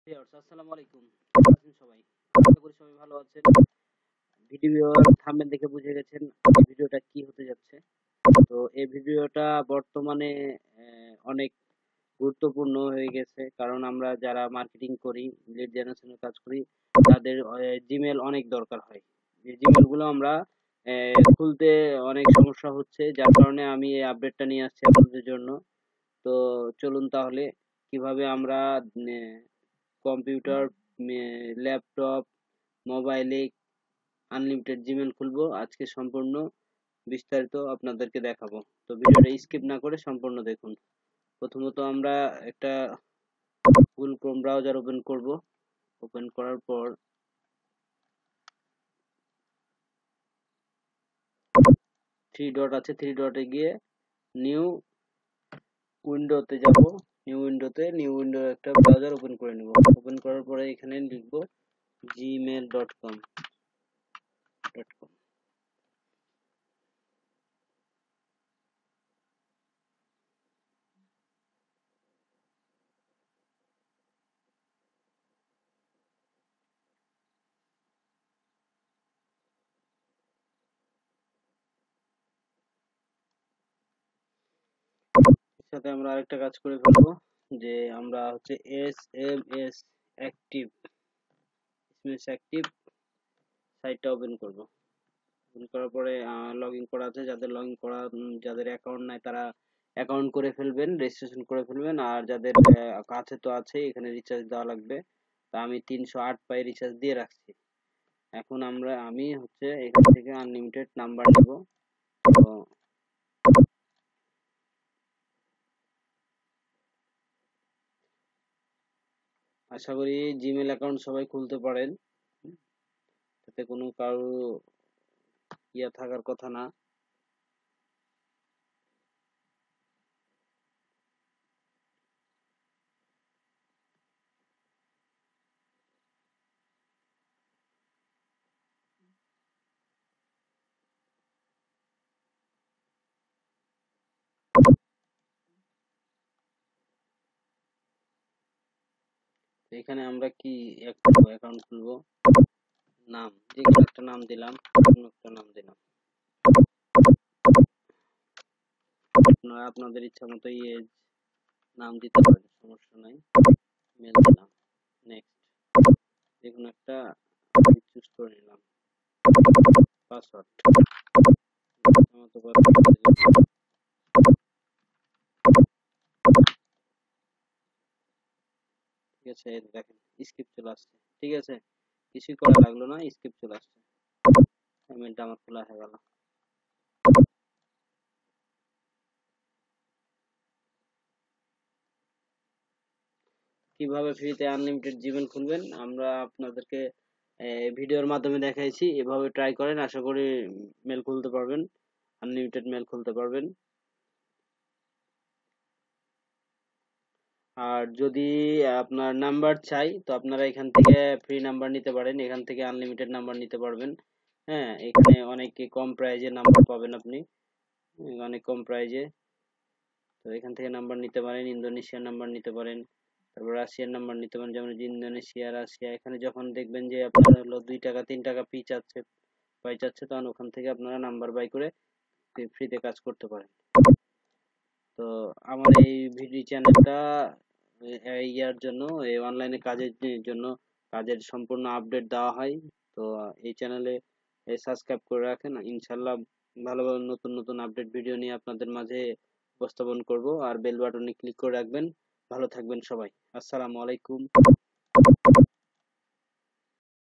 Viewers আসসালামু আলাইকুম। কেমন আছেন সবাই? আশা করি সবাই ভালো আছেন। ভিডিওর থাম্বনেল দেখে বুঝে গেছেন এই ভিডিওটা কি হতে যাচ্ছে। তো এই ভিডিওটা বর্তমানে অনেক গুরুত্বপূর্ণ হয়ে গেছে। কারণ আমরা যারা মার্কেটিং করি, লিড জেনারেশনের কাজ করি, তাদের জিমেইল অনেক দরকার হয়। এই জিমেইল গুলো আমরা খুলতে অনেক সমস্যা হচ্ছে, যার কারণে আমি এই আপডেটটা নিয়ে আসছি আপনাদের জন্য। তো চলুন তাহলে কিভাবে আমরা কম্পিউটার, ল্যাপটপ, মোবাইলে আনলিমিটেড জিমেইল খুলবো আজকে সম্পূর্ণ বিস্তারিত আপনাদেরকে দেখাবো। তো ভিডিওটা স্কিপ না করে সম্পূর্ণ দেখুন। প্রথমত আমরা একটা গুগল ক্রোম ব্রাউজার ওপেন করব। ওপেন করার পর থ্রি ডট আছে, থ্রি ডটে গিয়ে নিউ উইন্ডোতে যাব। নিউ উইন্ডো একটা ব্রাউজার ওপেন করে নেব। ওপেন করার পরে এখানে লিখব gmail.com। সাথে আমরা আরেকটা কাজ করে ফেলবো, যে আমরা হচ্ছে SMS অ্যাক্টিভ সাইটটা ওপেন করব। ওপেন করার পরে লগ ইন করা আছে, যাদের লগ ইন করা যাদের অ্যাকাউন্ট নাই তারা অ্যাকাউন্ট করে ফেলবেন, রেজিস্ট্রেশন করে ফেলবেন। আর যাদের কাছে তো আছে, এখানে রিচার্জ দেওয়া লাগবে। তা আমি 308 পাই রিচার্জ দিয়ে রাখছি। এখন আমি হচ্ছে এখান থেকে আনলিমিটেড নাম্বার নেব। তো আশা করি জিমেল অ্যাকাউন্ট সবাই খুলতে পারেন, তাতে কোনো কারো থাকার কথা না। এখানে আমরা কি অ্যাকাউন্ট খুলবো, নাম যে কোনো একটা নাম দিলাম, আপনারা আপনাদের ইচ্ছা মতো নাম দিতে পারেন, সমস্যা নাই। মেল দিলাম, নেক্সট যে কোনো একটা চুজ করে নিলাম। পাসওয়ার্ড মতো ঠিক আছে। দেখেন স্কিপ চলে আসছে, ঠিক আছে, কিছুই করা লাগলো না, স্কিপ চলে আসছে। পেমেন্টটা আমার খোলা হয়ে গেল। কিভাবে ফ্রিতে আনলিমিটেড জিমেল খুলবেন আমরা আপনাদেরকে ভিডিওর মাধ্যমে দেখাইছি। এভাবে ট্রাই করেন, আশা করি মেল খুলতে পারবেন, আনলিমিটেড মেল খুলতে পারবেন। আর যদি আপনার নাম্বার চাই, তো আপনারা এখান থেকে ফ্রি নাম্বার নিতে পারেন, এখান থেকে আনলিমিটেড নাম্বার নিতে পারবেন। হ্যাঁ, এখানে অনেক কম প্রাইজে নাম্বার পাবেন আপনি, অনেক কম প্রাইজে। তো এখান থেকে নাম্বার নিতে পারেন, ইন্দোনেশিয়ার নাম্বার নিতে পারেন, তারপর রাশিয়ার নাম্বার নিতে পারেন। যেমন ইন্দোনেশিয়া, রাশিয়া, এখানে যখন দেখবেন যে আপনার হলো 2 টাকা 3 টাকা বাই চাচ্ছে, তখন ওখান থেকে আপনারা নাম্বার বাই করে ফ্রিতে কাজ করতে পারেন। তো আমার এই ভিডিও চ্যানেলটা ইয়ার জন্য, এই অনলাইনে কাজের জন্য, কাজের সম্পূর্ণ আপডেট দেওয়া হয়। তো এই চ্যানেলে সাবস্ক্রাইব করে রাখেন, ইনশাল্লাহ ভালো ভালো নতুন নতুন আপডেট ভিডিও নিয়ে আপনাদের মাঝে উপস্থাপন করব। আর বেল বাটনে ক্লিক করে রাখবেন। ভালো থাকবেন সবাই। আসসালামু আলাইকুম।